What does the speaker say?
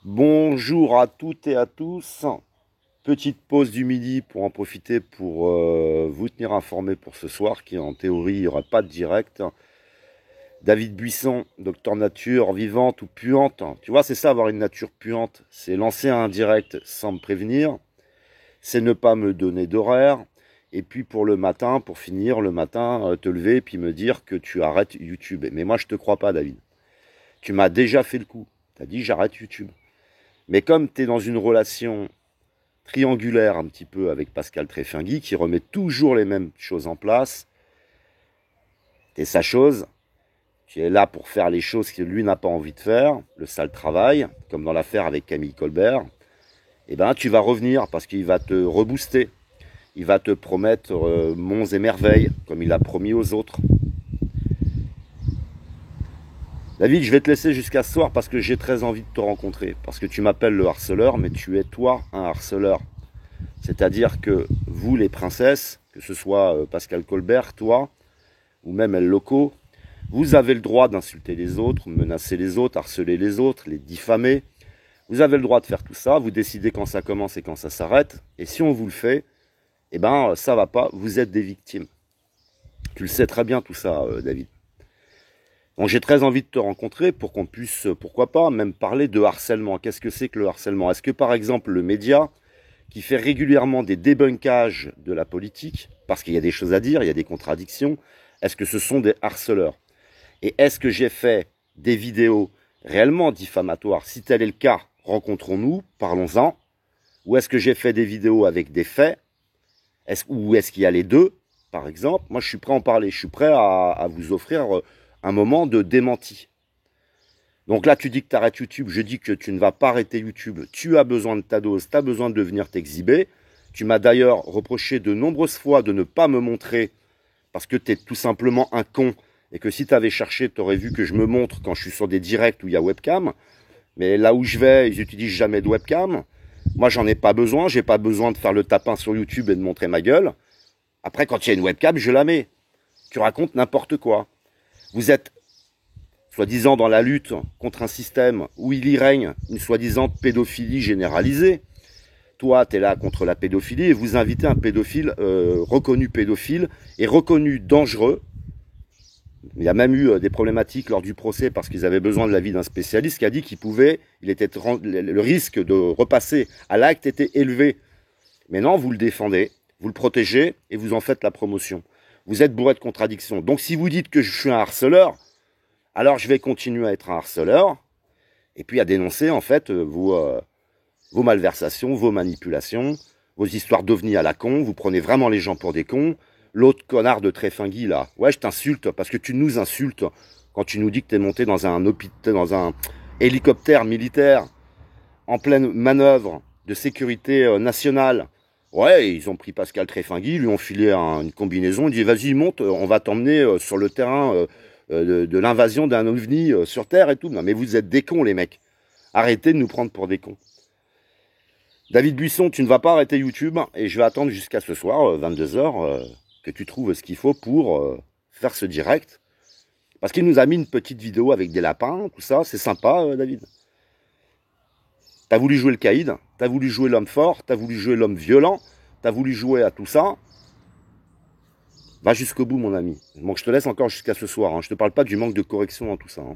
Bonjour à toutes et à tous. Petite pause du midi pour en profiter pour vous tenir informé pour ce soir, qui en théorie, il n'y aura pas de direct. David Buisson, docteur nature vivante ou puante. Tu vois, c'est ça avoir une nature puante. C'est lancer un direct sans me prévenir. C'est ne pas me donner d'horaire. Et puis pour le matin, pour finir, le matin, te lever et puis me dire que tu arrêtes YouTube. Mais moi, je te crois pas, David. Tu m'as déjà fait le coup. Tu as dit j'arrête YouTube. Mais comme tu es dans une relation triangulaire un petit peu avec Pascal Tréfingui, qui remet toujours les mêmes choses en place, tu es sa chose, tu es là pour faire les choses que lui n'a pas envie de faire, le sale travail, comme dans l'affaire avec Camille Colbert, et ben tu vas revenir parce qu'il va te rebooster, il va te promettre monts et merveilles, comme il a promis aux autres. David, je vais te laisser jusqu'à ce soir parce que j'ai très envie de te rencontrer. Parce que tu m'appelles le harceleur, mais tu es toi un harceleur. C'est-à-dire que vous, les princesses, que ce soit Pascal Colbert, toi, ou même El Loco, vous avez le droit d'insulter les autres, menacer les autres, harceler les autres, les diffamer. Vous avez le droit de faire tout ça, vous décidez quand ça commence et quand ça s'arrête. Et si on vous le fait, eh ben ça va pas, vous êtes des victimes. Tu le sais très bien tout ça, David. Donc j'ai très envie de te rencontrer pour qu'on puisse, pourquoi pas, même parler de harcèlement. Qu'est-ce que c'est que le harcèlement? Est-ce que par exemple le média, qui fait régulièrement des débunkages de la politique, parce qu'il y a des choses à dire, il y a des contradictions, est-ce que ce sont des harceleurs? Et est-ce que j'ai fait des vidéos réellement diffamatoires? Si tel est le cas, rencontrons-nous, parlons-en. Ou est-ce que j'ai fait des vidéos avec des faits? Ou est-ce qu'il y a les deux, par exemple? Moi je suis prêt à en parler, je suis prêt à vous offrir un moment de démenti. Donc là, tu dis que tu arrêtes YouTube, je dis que tu ne vas pas arrêter YouTube, tu as besoin de ta dose, tu as besoin de venir t'exhiber. Tu m'as d'ailleurs reproché de nombreuses fois de ne pas me montrer parce que tu es tout simplement un con et que si tu avais cherché, tu aurais vu que je me montre quand je suis sur des directs où il y a webcam. Mais là où je vais, ils n'utilisent jamais de webcam. Moi, j'en ai pas besoin, j'ai pas besoin de faire le tapin sur YouTube et de montrer ma gueule. Après, quand il y a une webcam, je la mets. Tu racontes n'importe quoi. Vous êtes soi-disant dans la lutte contre un système où il y règne une soi-disant pédophilie généralisée. Toi, tu es là contre la pédophilie et vous invitez un pédophile reconnu pédophile et reconnu dangereux. Il y a même eu des problématiques lors du procès parce qu'ils avaient besoin de l'avis d'un spécialiste qui a dit le risque de repasser à l'acte était élevé. Mais non, vous le défendez, vous le protégez et vous en faites la promotion. Vous êtes bourré de contradictions. Donc si vous dites que je suis un harceleur, alors je vais continuer à être un harceleur et puis à dénoncer en fait vos malversations, vos manipulations, vos histoires d'ovnis à la con. Vous prenez vraiment les gens pour des cons. L'autre connard de Tréfingui là, ouais je t'insulte parce que tu nous insultes quand tu nous dis que t'es monté dans un hélicoptère militaire en pleine manœuvre de sécurité nationale. Ouais, ils ont pris Pascal Tréfingui, lui ont filé une combinaison, il dit vas-y monte, on va t'emmener sur le terrain de l'invasion d'un ovni sur Terre et tout. Non mais vous êtes des cons les mecs. Arrêtez de nous prendre pour des cons. David Buisson, tu ne vas pas arrêter YouTube et je vais attendre jusqu'à ce soir, 22h, que tu trouves ce qu'il faut pour faire ce direct. Parce qu'il nous a mis une petite vidéo avec des lapins, tout ça, c'est sympa David. T'as voulu jouer le caïd, t'as voulu jouer l'homme fort, t'as voulu jouer l'homme violent, t'as voulu jouer à tout ça. Va jusqu'au bout, mon ami. Donc je te laisse encore jusqu'à ce soir. Hein. Je te parle pas du manque de correction dans tout ça. Hein.